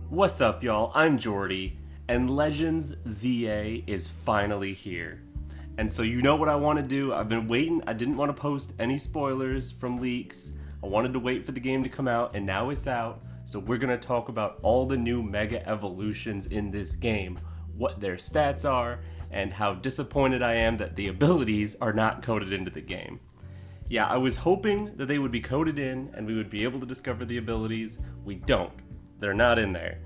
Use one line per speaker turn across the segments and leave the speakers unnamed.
What's up, y'all? I'm Jordy, and Legends ZA is finally here. And so you know what I want to do. I've been waiting. I didn't want to post any spoilers from leaks. I wanted to wait for the game to come out, and now it's out. So we're going to talk about all the new Mega Evolutions in this game, what their stats are, and how disappointed I am that the abilities are not coded into the game. Yeah, I was hoping that they would be coded in and we would be able to discover the abilities. We don't. They're not in there.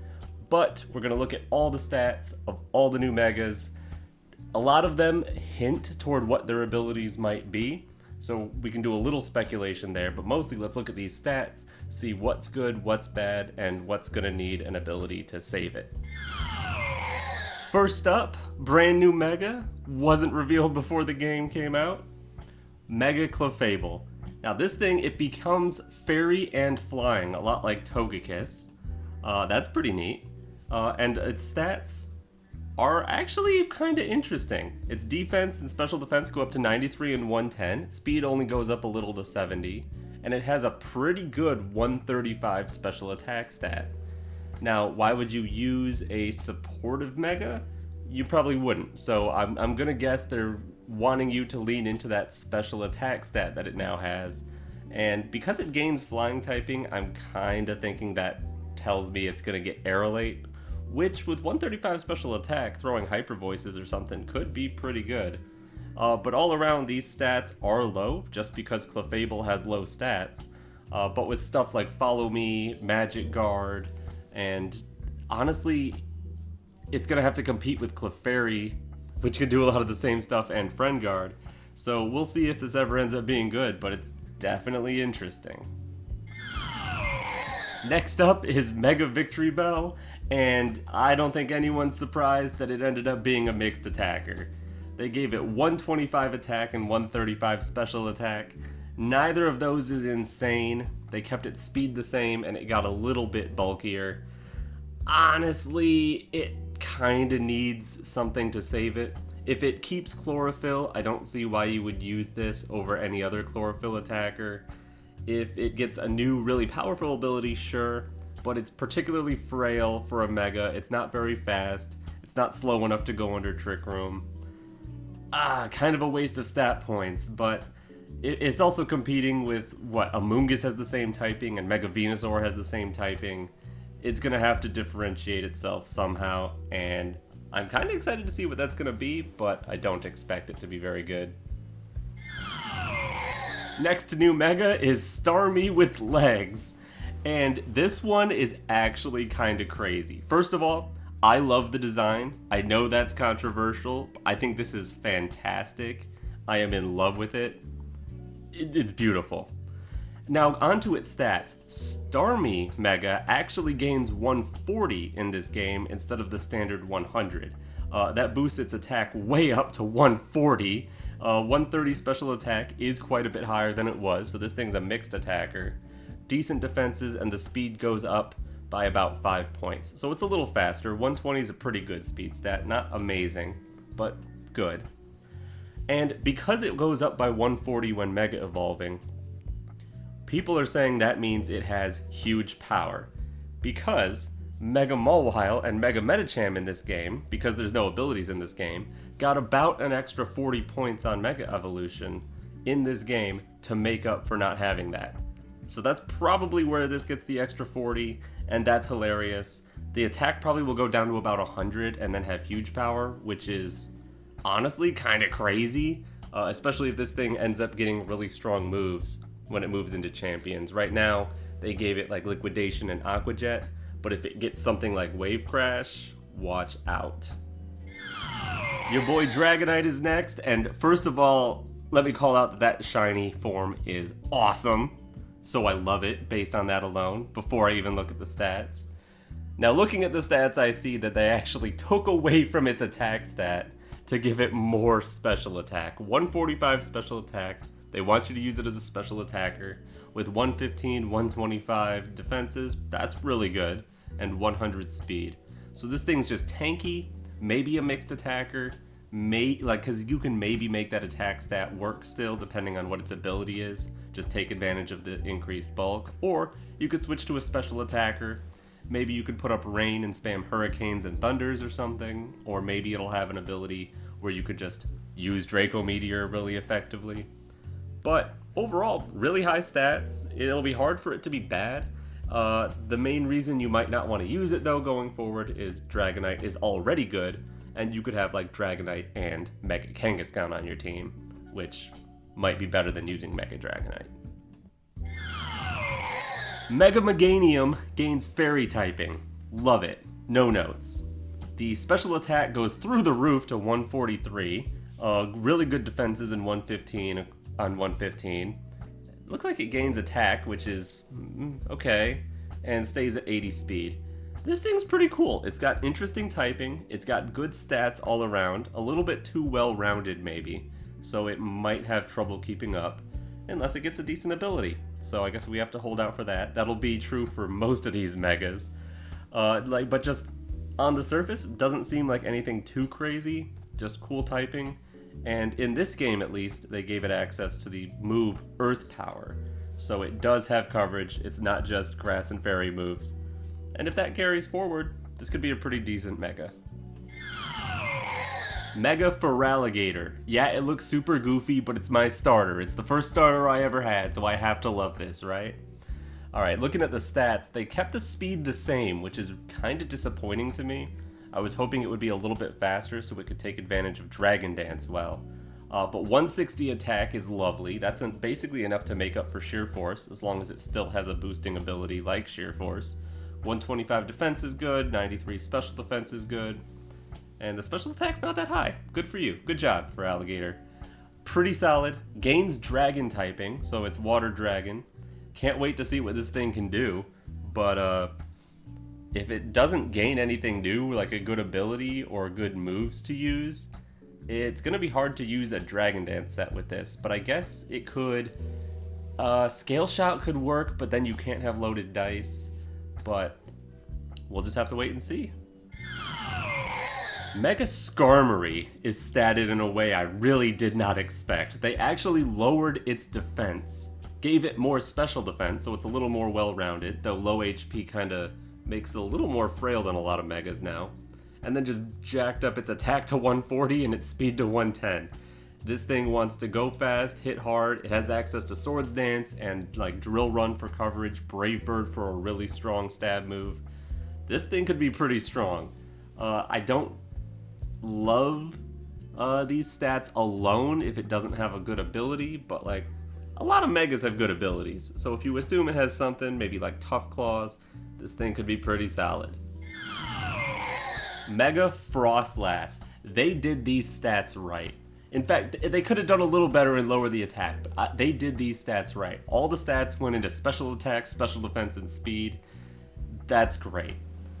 But we're going to look at all the stats of all the new Megas. A lot of them hint toward what their abilities might be, so we can do a little speculation there, but mostly let's look at these stats, see what's good, what's bad, and what's going to need an ability to save it. First up, brand new Mega, wasn't revealed before the game came out. Mega Clefable. Now this thing, it becomes fairy and flying, a lot like Togekiss. That's pretty neat. And its stats are actually kind of interesting. Its defense and special defense go up to 93 and 110. Speed only goes up a little to 70. And it has a pretty good 135 special attack stat. Now, why would you use a supportive Mega? You probably wouldn't. So I'm gonna guess they're wanting you to lean into that special attack stat that it now has. And because it gains flying typing, I'm kinda thinking that tells me it's gonna get Aerolate, which with 135 special attack, throwing Hyper Voices or something could be pretty good. But all around, these stats are low, just because Clefable has low stats. But with stuff like Follow Me, Magic Guard, and honestly, it's gonna have to compete with Clefairy, which can do a lot of the same stuff, and Friend Guard. So we'll see if this ever ends up being good, but it's definitely interesting. Next up is Mega Victory Bell, and I don't think anyone's surprised that it ended up being a mixed attacker. They gave it 125 attack and 135 special attack. Neither of those is insane. They kept its speed the same and it got a little bit bulkier. Honestly, it kinda needs something to save it. If it keeps Chlorophyll, I don't see why you would use this over any other Chlorophyll attacker. If it gets a new really powerful ability, sure, but it's particularly frail for a Mega. It's not very fast. It's not slow enough to go under Trick Room. Kind of a waste of stat points, but it's also competing with, Amoonguss has the same typing and Mega Venusaur has the same typing. It's gonna have to differentiate itself somehow, and I'm kind of excited to see what that's gonna be, but I don't expect it to be very good. Next to new Mega is Starmie with legs, and this one is actually kind of crazy. First of all, I love the design. I know that's controversial. I think this is fantastic. I am in love with it. It's beautiful. Now, onto its stats. Starmie Mega actually gains 140 in this game instead of the standard 100. That boosts its attack way up to 140. 130 special attack is quite a bit higher than it was, so this thing's a mixed attacker. Decent defenses, and the speed goes up by about 5 points. So it's a little faster. 120 is a pretty good speed stat. Not amazing, but good. And because it goes up by 140 when Mega Evolving, people are saying that means it has huge power. Because Mega Mawile and Mega Medicham in this game, because there's no abilities in this game, got about an extra 40 points on Mega Evolution in this game to make up for not having that. So that's probably where this gets the extra 40, and that's hilarious. The attack probably will go down to about 100 and then have huge power, which is honestly kind of crazy, especially if this thing ends up getting really strong moves when it moves into champions. Right now, they gave it like Liquidation and Aqua Jet, but if it gets something like Wave Crash, watch out. Your boy Dragonite is next, and first of all, let me call out that shiny form is awesome. So I love it based on that alone, before I even look at the stats. Now looking at the stats, I see that they actually took away from its attack stat to give it more special attack. 145 special attack, they want you to use it as a special attacker. With 115, 125 defenses, that's really good, and 100 speed. So this thing's just tanky, maybe a mixed attacker, because you can maybe make that attack stat work still depending on what its ability is. Just take advantage of the increased bulk, or you could switch to a special attacker maybe you could put up rain and spam hurricanes and thunders or something, or maybe it'll have an ability where you could just use Draco Meteor really effectively. But overall, really high stats. It'll be hard for it to be bad. The main reason you might not want to use it though going forward is Dragonite is already good, and you could have like Dragonite and Mega Kangaskhan on your team, which might be better than using Mega Dragonite. Mega Meganium gains Fairy typing. Love it. No notes. The special attack goes through the roof to 143. Really good defenses in 115 on 115. Looks like it gains attack, which is okay, and stays at 80 speed. This thing's pretty cool. It's got interesting typing, it's got good stats all around, a little bit too well-rounded maybe, so it might have trouble keeping up, unless it gets a decent ability. So I guess we have to hold out for that. That'll be true for most of these megas. But just on the surface, doesn't seem like anything too crazy, just cool typing. And in this game, at least, they gave it access to the move Earth Power. So it does have coverage, it's not just grass and fairy moves. And if that carries forward, this could be a pretty decent mega. Mega Feraligatr. Yeah, it looks super goofy, but it's my starter. It's the first starter I ever had, so I have to love this, right? Alright, looking at the stats, they kept the speed the same, which is kind of disappointing to me. I was hoping it would be a little bit faster so it could take advantage of Dragon Dance well. But 160 attack is lovely. That's basically enough to make up for Sheer Force, as long as it still has a boosting ability like Sheer Force. 125 defense is good, 93 special defense is good, and the special attack's not that high. Good for you. Good job, Feraligatr. Pretty solid. Gains Dragon typing, so it's Water Dragon. Can't wait to see what this thing can do, but if it doesn't gain anything new, like a good ability or good moves to use, it's going to be hard to use a Dragon Dance set with this, but I guess it could. Scale Shout could work, but then you can't have loaded dice, but we'll just have to wait and see. Mega Skarmory is statted in a way I really did not expect. They actually lowered its defense, gave it more special defense, so it's a little more well-rounded, though low HP kind of makes it a little more frail than a lot of megas now. And then just jacked up its attack to 140 and its speed to 110. This thing wants to go fast, hit hard, it has access to Swords Dance and like Drill Run for coverage, Brave Bird for a really strong stab move. This thing could be pretty strong. I don't love these stats alone if it doesn't have a good ability, but like a lot of megas have good abilities. So if you assume it has something, maybe like Tough Claws, this thing could be pretty solid. Mega Frostlass. They did these stats right. In fact, they could have done a little better and lower the attack, but they did these stats right. All the stats went into special attack, special defense, and speed. That's great.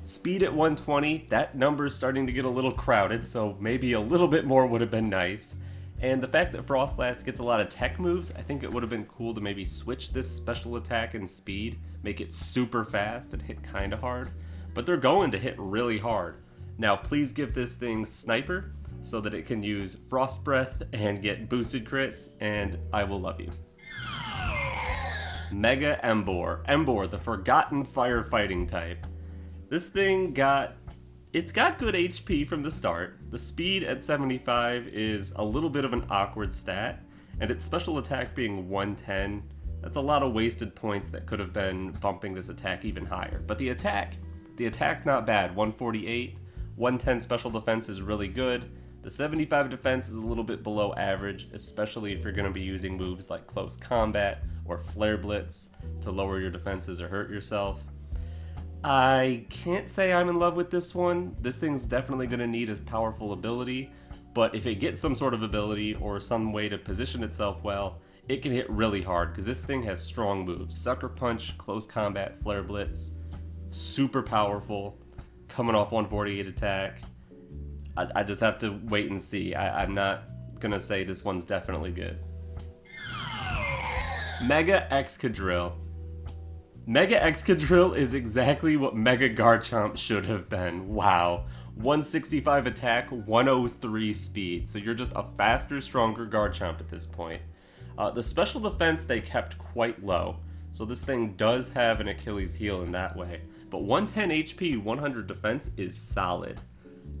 Speed at 120, that number is starting to get a little crowded, so maybe a little bit more would have been nice. And the fact that Frostlass gets a lot of tech moves, I think it would have been cool to maybe switch this special attack and speed, make it super fast and hit kinda hard. But they're going to hit really hard. Now please give this thing Sniper, so that it can use Frost Breath and get boosted crits, and I will love you. Mega Emboar. Emboar, the forgotten firefighting type. This thing got good HP from the start. The speed at 75 is a little bit of an awkward stat, and its special attack being 110, that's a lot of wasted points that could have been bumping this attack even higher. But the attack's not bad, 148, 110 special defense is really good. The 75 defense is a little bit below average, especially if you're going to be using moves like Close Combat or Flare Blitz to lower your defenses or hurt yourself. I can't say I'm in love with this one. This thing's definitely going to need a powerful ability, but if it gets some sort of ability or some way to position itself well, it can hit really hard because this thing has strong moves. Sucker Punch, Close Combat, Flare Blitz, super powerful, coming off 148 attack. I just have to wait and see. I'm not going to say this one's definitely good. Mega Excadrill. Mega Excadrill is exactly what Mega Garchomp should have been. Wow. 165 attack, 103 speed. So you're just a faster, stronger Garchomp at this point. The special defense they kept quite low. So this thing does have an Achilles heel in that way. but 110 HP, 100 defense is solid.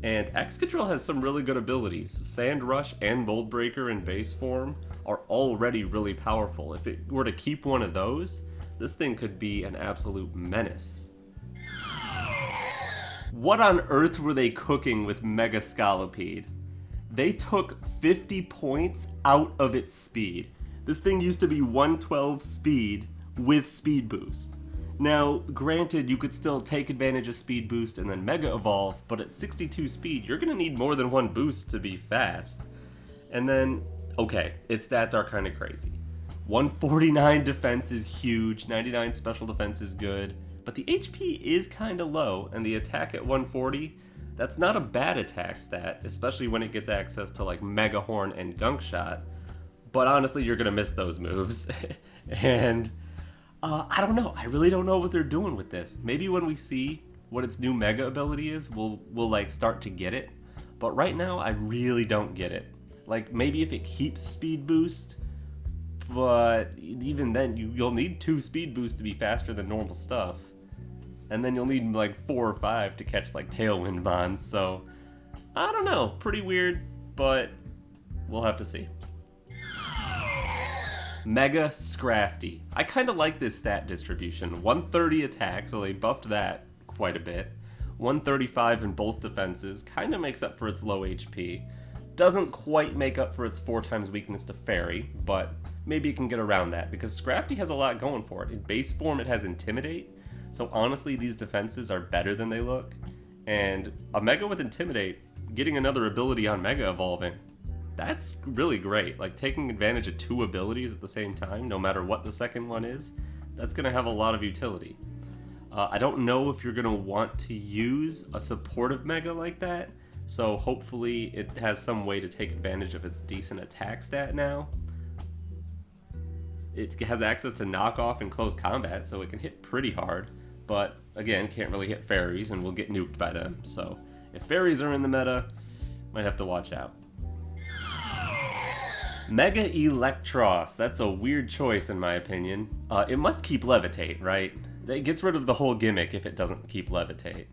And Excadrill has some really good abilities. Sand Rush and Mold Breaker in base form are already really powerful. If it were to keep one of those, this thing could be an absolute menace. What on earth were they cooking with Mega Scolipede? They took 50 points out of its speed. This thing used to be 112 speed with speed boost. Now, granted, you could still take advantage of speed boost and then Mega Evolve, but at 62 speed, you're gonna need more than one boost to be fast. And then, okay, its stats are kind of crazy. 149 defense is huge, 99 special defense is good, but the HP is kind of low, and the attack at 140, that's not a bad attack stat, especially when it gets access to like Mega Horn and Gunk Shot, but honestly, you're gonna miss those moves. And I don't know, I really don't know what they're doing with this. Maybe when we see what its new Mega ability is, we'll like start to get it, but right now, I really don't get it. Like, maybe if it keeps speed boost, but even then, you'll need 2 speed boosts to be faster than normal stuff. And then you'll need like 4 or 5 to catch like Tailwind Bonds, so I don't know, pretty weird, but we'll have to see. Mega Scrafty. I kind of like this stat distribution. 130 attack, so they buffed that quite a bit. 135 in both defenses, kind of makes up for its low HP. Doesn't quite make up for its 4 times weakness to Fairy, but maybe it can get around that, because Scrafty has a lot going for it. In base form, it has Intimidate, so honestly, these defenses are better than they look. And a Mega with Intimidate, getting another ability on Mega Evolving, that's really great. Like, taking advantage of 2 abilities at the same time, no matter what the second one is, that's going to have a lot of utility. I don't know if you're going to want to use a supportive Mega like that, so hopefully it has some way to take advantage of its decent attack stat now. It has access to knockoff and close combat, so it can hit pretty hard, but again, can't really hit fairies and will get nuked by them. So if fairies are in the meta, might have to watch out. Mega Electros, that's a weird choice in my opinion. It must keep Levitate, right? It gets rid of the whole gimmick if it doesn't keep Levitate.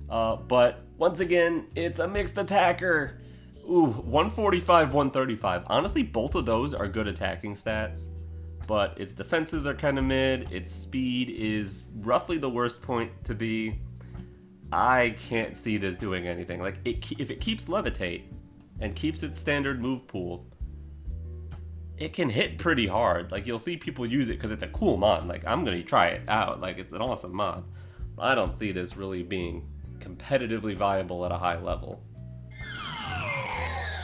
But once again, it's a mixed attacker. Ooh, 145, 135. Honestly, both of those are good attacking stats, but its defenses are kind of mid. Its speed is roughly the worst point to be. I can't see this doing anything. Like, if it keeps Levitate and keeps its standard move pool, it can hit pretty hard. Like, you'll see people use it because it's a cool mod. Like, I'm gonna try it out. Like, it's an awesome mod. But I don't see this really being competitively viable at a high level.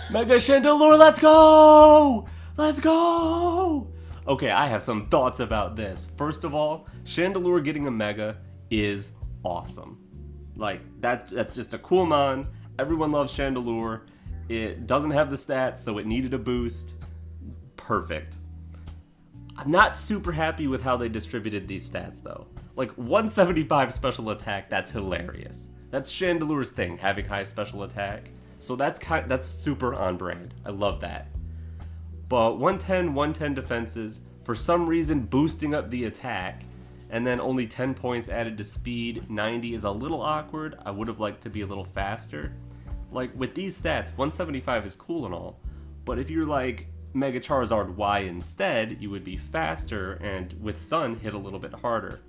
Mega Chandelure, let's go! Let's go! Okay, I have some thoughts about this. First of all, Chandelure getting a Mega is awesome. Like, that's just a cool mon. Everyone loves Chandelure. It doesn't have the stats, so it needed a boost. Perfect. I'm not super happy with how they distributed these stats, though. Like, 175 special attack, that's hilarious. That's Chandelure's thing, having high special attack. So that's super on brand. I love that. But 110 defenses, for some reason boosting up the attack, and then only 10 points added to speed. 90 is a little awkward. I would have liked to be a little faster. Like, with these stats, 175 is cool and all, but if you're like Mega Charizard Y instead, you would be faster and with Sun hit a little bit harder.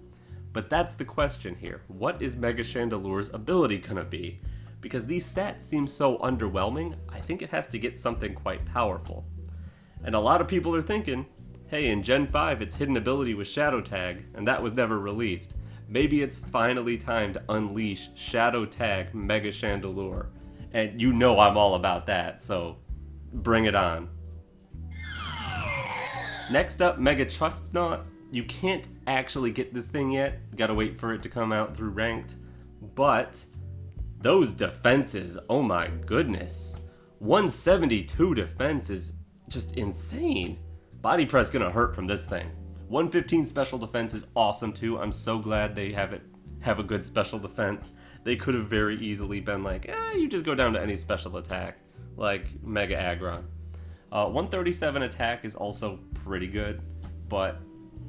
But that's the question here. What is Mega Chandelure's ability gonna be? Because these stats seem so underwhelming, I think it has to get something quite powerful. And a lot of people are thinking, hey, in Gen 5 its hidden ability was Shadow Tag, and that was never released. Maybe it's finally time to unleash Shadow Tag Mega Chandelure. And you know I'm all about that, so bring it on. Next up, Mega Chestnut. You can't actually get this thing yet. You gotta wait for it to come out through Ranked. But those defenses, oh my goodness. 172 defense is just insane. Body press gonna hurt from this thing. 115 special defense is awesome too. I'm so glad they have a good special defense. They could have very easily been like, you just go down to any special attack, like Mega Aggron. 137 attack is also pretty good, but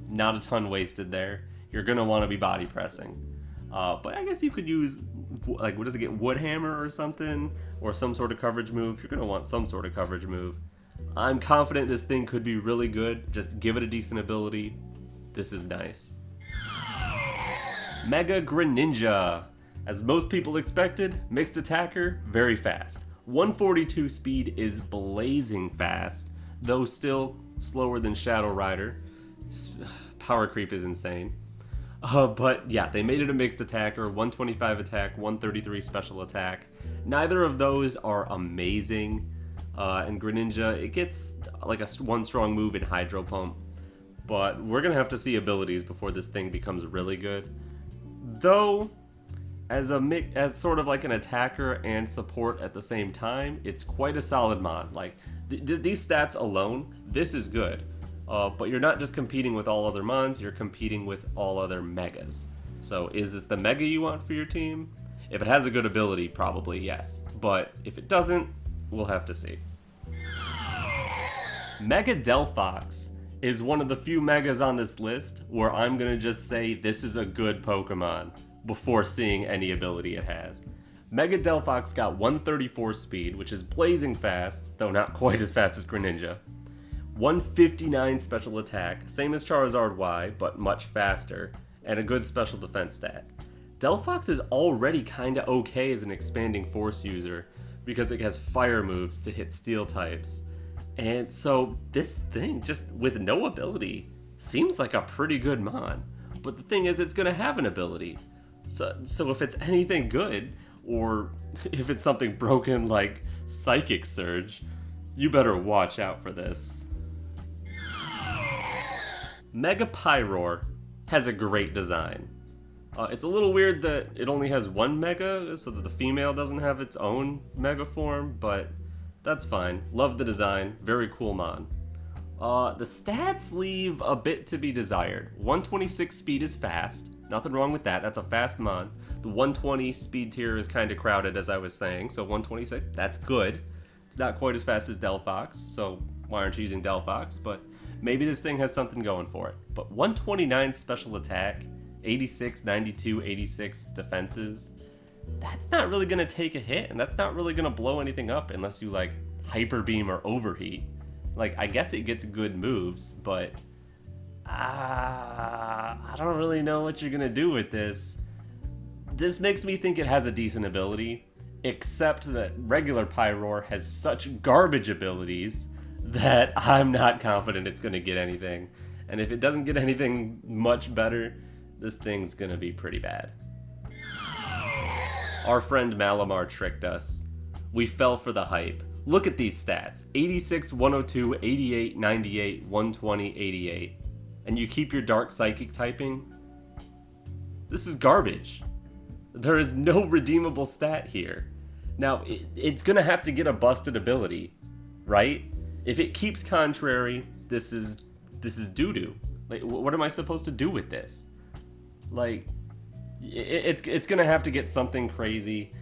not a ton wasted there. You're gonna want to be body pressing. But I guess you could use, like, what does it get? Woodhammer or something? Or some sort of coverage move. You're going to want some sort of coverage move. I'm confident this thing could be really good. Just give it a decent ability. This is nice. Mega Greninja. As most people expected, mixed attacker, very fast. 142 speed is blazing fast, though still slower than Shadow Rider. Power creep is insane. But yeah, they made it a mixed attacker, 125 attack, 133 special attack. Neither of those are amazing. And Greninja, it gets like one strong move in Hydro Pump. But we're going to have to see abilities before this thing becomes really good. Though, as sort of like an attacker and support at the same time, it's quite a solid mod. Like, these stats alone, this is good. But you're not just competing with all other mons, you're competing with all other megas. So is this the mega you want for your team? If it has a good ability, probably yes. But if it doesn't, we'll have to see. Mega Delphox is one of the few megas on this list where I'm going to just say this is a good Pokemon before seeing any ability it has. Mega Delphox got 134 speed, which is blazing fast, though not quite as fast as Greninja. 159 special attack, same as Charizard Y, but much faster, and a good special defense stat. Delphox is already kinda okay as an expanding force user, because it has fire moves to hit steel types. And so this thing, just with no ability, seems like a pretty good mon. But the thing is, it's gonna have an ability. So if it's anything good, or if it's something broken like Psychic Surge, you better watch out for this. Mega Pyroar has a great design. It's a little weird that it only has one mega, so that the female doesn't have its own mega form, but that's fine. Love the design, very cool mon. The stats leave a bit to be desired. 126 speed is fast, nothing wrong with that, that's a fast mon. The 120 speed tier is kind of crowded, as I was saying, so 126, that's good. It's not quite as fast as Delphox, so why aren't you using Delphox? But maybe this thing has something going for it. But 129 special attack, 86, 92, 86 defenses, that's not really going to take a hit, and that's not really going to blow anything up unless you, like, Hyper Beam or Overheat. Like, I guess it gets good moves, but I don't really know what you're going to do with this. This makes me think it has a decent ability, except that regular Pyroar has such garbage abilities that I'm not confident it's going to get anything. And if it doesn't get anything much better, this thing's going to be pretty bad. Our friend Malamar tricked us. We fell for the hype. Look at these stats. 86, 102, 88, 98, 120, 88. And you keep your Dark Psychic typing? This is garbage. There is no redeemable stat here. Now, it's going to have to get a busted ability, right? If it keeps Contrary, this is doo-doo. Like, what am I supposed to do with this? Like, it's going to have to get something crazy.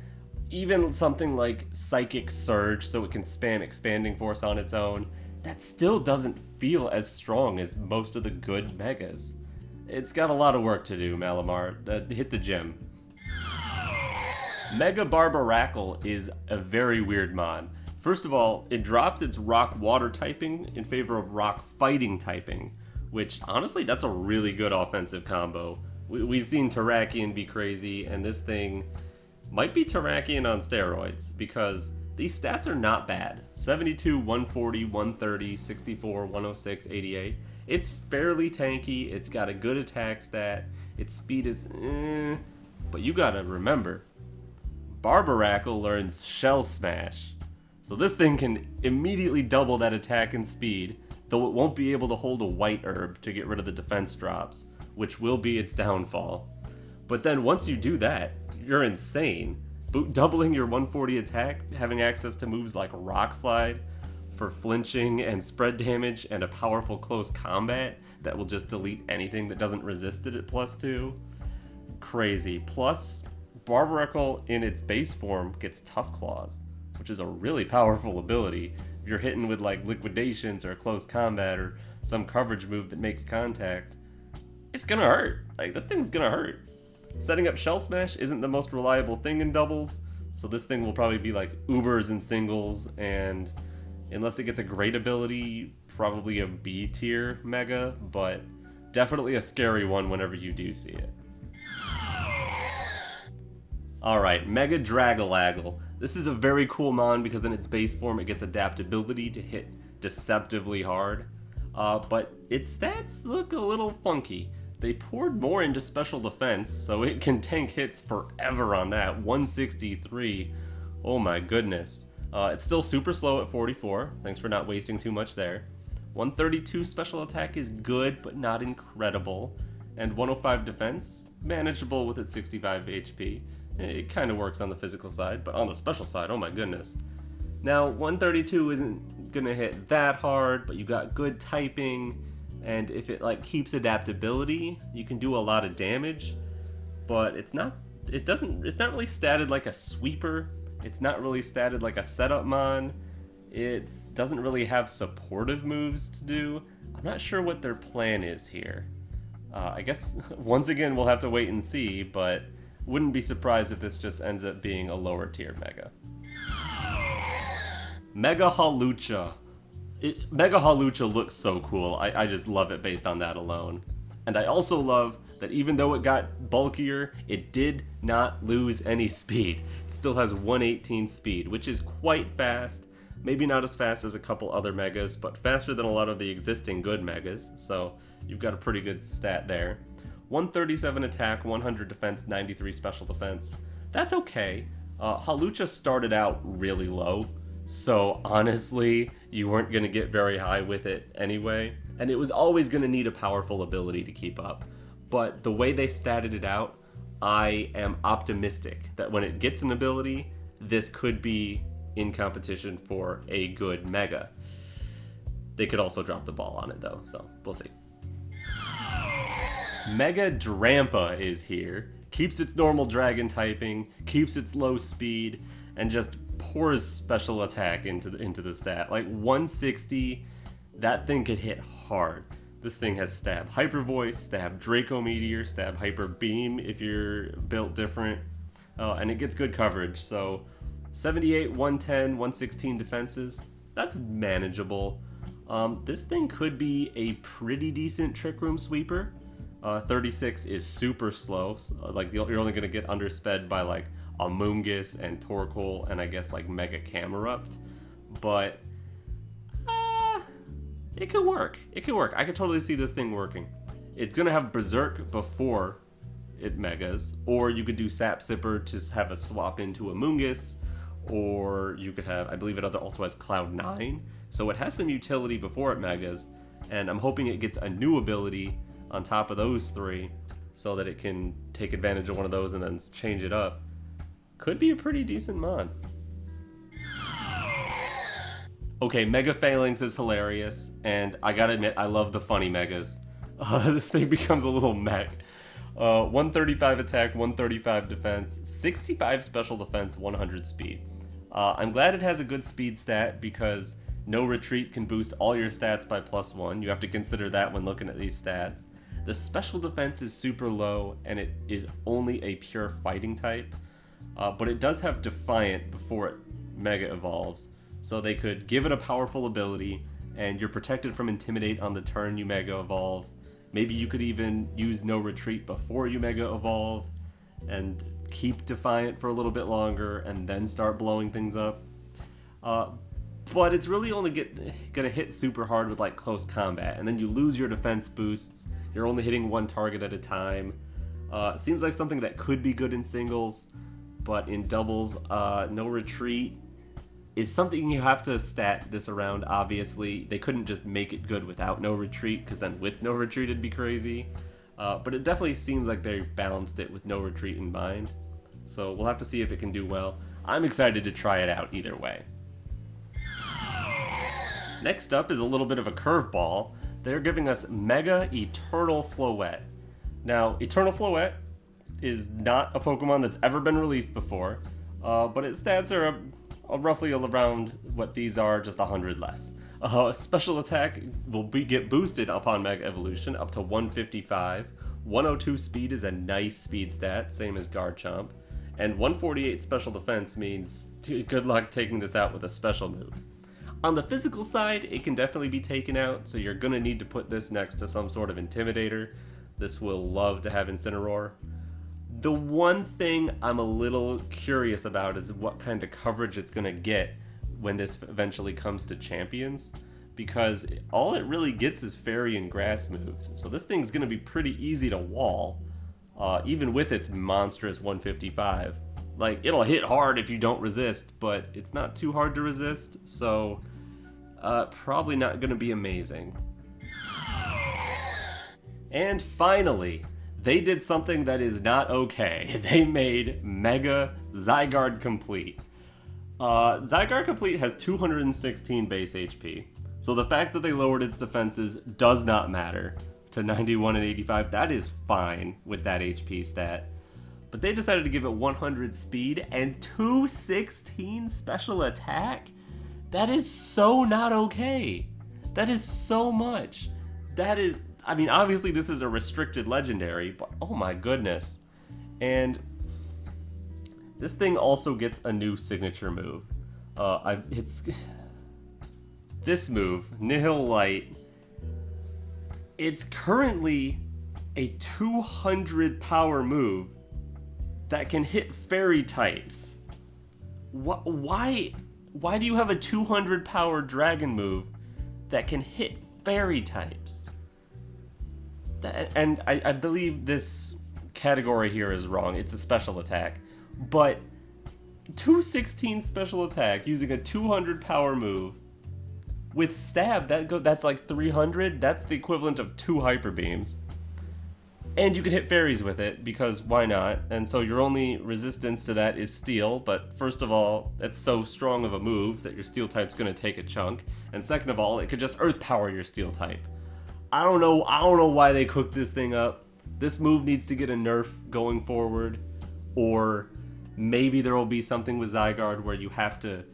Even something like Psychic Surge so it can spam Expanding Force on its own. That still doesn't feel as strong as most of the good megas. It's got a lot of work to do, Malamar. Hit the gym. Mega Barbaracle is a very weird mon. First of all, it drops its rock water typing in favor of rock fighting typing, which honestly, that's a really good offensive combo. We've seen Terrakion be crazy, and this thing might be Terrakion on steroids, because these stats are not bad. 72, 140, 130, 64, 106, 88. It's fairly tanky, it's got a good attack stat, its speed is but you gotta remember, Barbaracle learns Shell Smash. So this thing can immediately double that attack and speed, though it won't be able to hold a white herb to get rid of the defense drops, which will be its downfall. But then once you do that, you're insane. Doubling your 140 attack, having access to moves like Rock Slide for flinching and spread damage, and a powerful close combat that will just delete anything that doesn't resist it at +2. Crazy. Plus, Barbaracle in its base form gets Tough Claws, which is a really powerful ability. If you're hitting with like Liquidations or Close Combat or some coverage move that makes contact, it's gonna hurt. Like, this thing's gonna hurt. Setting up Shell Smash isn't the most reliable thing in doubles, so this thing will probably be like Ubers in singles, and unless it gets a great ability, probably a B tier Mega, but definitely a scary one whenever you do see it. Alright, Mega Dragalaggle. This is a very cool mon because in its base form it gets adaptability to hit deceptively hard, but its stats look a little funky. They poured more into special defense, so it can tank hits forever on that. 163. Oh my goodness. It's still super slow at 44. Thanks for not wasting too much there. 132 special attack is good, but not incredible. And 105 defense, manageable with its 65 HP. It kind of works on the physical side, but on the special side, oh my goodness. Now, 132 isn't gonna hit that hard, but you got good typing. And if it like keeps adaptability, you can do a lot of damage, but it's not really statted like a sweeper. It's not really statted like a setup mon. It doesn't really have supportive moves to do. I'm not sure what their plan is here. I guess once again we'll have to wait and see, but wouldn't be surprised if this just ends up being a lower tier Mega. Mega Hawlucha. Mega Hawlucha looks so cool. I just love it based on that alone. And I also love that even though it got bulkier, it did not lose any speed. It still has 118 speed, which is quite fast. Maybe not as fast as a couple other Megas, but faster than a lot of the existing good Megas. So you've got a pretty good stat there. 137 attack, 100 defense, 93 special defense. That's okay. Hawlucha started out really low. So honestly, you weren't going to get very high with it anyway, and it was always going to need a powerful ability to keep up. But the way they statted it out, I am optimistic that when it gets an ability, this could be in competition for a good Mega. They could also drop the ball on it though, so we'll see. Mega Drampa is here, keeps its normal dragon typing, keeps its low speed, and just pours special attack into the stat. Like 160, that thing could hit hard. This thing has stab hyper voice, stab Draco Meteor, stab hyper beam if you're built different, and it gets good coverage. So 78, 110, 116 defenses, that's manageable. This thing could be a pretty decent Trick Room sweeper. 36 is super slow, so, like you're only gonna get undersped by like Amoonguss and Torkoal and I guess like Mega Camerupt, but it could work. It could work. I could totally see this thing working. It's gonna have Berserk before it Megas, or you could do Sap Sipper to have a swap into Amoonguss, or you could have, I believe it also has Cloud9, so it has some utility before it Megas, and I'm hoping it gets a new ability on top of those three so that it can take advantage of one of those and then change it up. Could be a pretty decent mon. Okay, Mega Phalanx is hilarious, and I gotta admit, I love the funny Megas. This thing becomes a little mech. 135 attack, 135 defense, 65 special defense, 100 speed. I'm glad it has a good speed stat because no retreat can boost all your stats by +1. You have to consider that when looking at these stats. The special defense is super low, and it is only a pure fighting type. But it does have Defiant before it Mega evolves, so they could give it a powerful ability, and you're protected from Intimidate on the turn you Mega evolve. Maybe you could even use No Retreat before you Mega evolve, and keep Defiant for a little bit longer, and then start blowing things up. But it's really only gonna hit super hard with like close combat, and then you lose your defense boosts. You're only hitting one target at a time. Seems like something that could be good in singles, but in doubles, No Retreat is something you have to stat this around, obviously. They couldn't just make it good without No Retreat, because then with No Retreat it'd be crazy. But it definitely seems like they've balanced it with No Retreat in mind. So we'll have to see if it can do well. I'm excited to try it out either way. Next up is a little bit of a curveball. They're giving us Mega Eternal Floette. Now, Eternal Floette is not a Pokemon that's ever been released before, but its stats are roughly around what these are, just 100 less. Special attack will get boosted upon Mega Evolution up to 155, 102 speed is a nice speed stat, same as Garchomp, and 148 special defense means good luck taking this out with a special move. On the physical side, it can definitely be taken out, so you're going to need to put this next to some sort of Intimidator. This will love to have Incineroar. The one thing I'm a little curious about is what kind of coverage it's going to get when this eventually comes to Champions, because all it really gets is Fairy and Grass moves. So this thing's going to be pretty easy to wall, even with its monstrous 155. Like, it'll hit hard if you don't resist, but it's not too hard to resist, so probably not going to be amazing. And finally, they did something that is not okay. They made Mega Zygarde Complete. Zygarde Complete has 216 base HP, so the fact that they lowered its defenses does not matter to 91 and 85. That is fine with that HP stat. But they decided to give it 100 speed and 216 special attack? That is so not okay. That is so much. That is, I mean, obviously this is a restricted legendary, but oh my goodness. And this thing also gets a new signature move. It's this move, Nihil Light. It's currently a 200 power move that can hit fairy types. Why do you have a 200 power dragon move that can hit fairy types? And I believe this category here is wrong. It's a special attack. But 216 special attack using a 200 power move with stab, that's like 300. That's the equivalent of 2 hyper beams. And you can hit fairies with it, because why not? And so your only resistance to that is steel, but first of all, it's so strong of a move that your steel type's gonna take a chunk. And second of all, it could just earth power your steel type. I don't know why they cooked this thing up. This move needs to get a nerf going forward, or maybe there will be something with Zygarde where you have to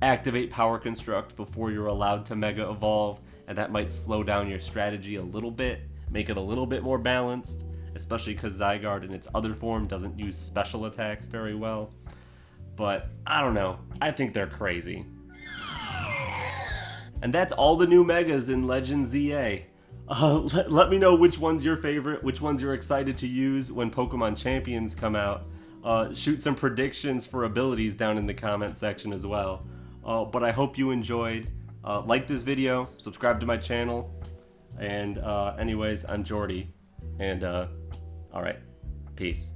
activate Power Construct before you're allowed to Mega Evolve, and that might slow down your strategy a little bit, make it a little bit more balanced, especially because Zygarde in its other form doesn't use special attacks very well. But I don't know, I think they're crazy. And that's all the new Megas in Legends ZA. Let me know which one's your favorite, which ones you're excited to use when Pokemon Champions come out. Shoot some predictions for abilities down in the comment section as well. But I hope you enjoyed. Like this video, subscribe to my channel, and anyways, I'm Jordy, and alright, peace.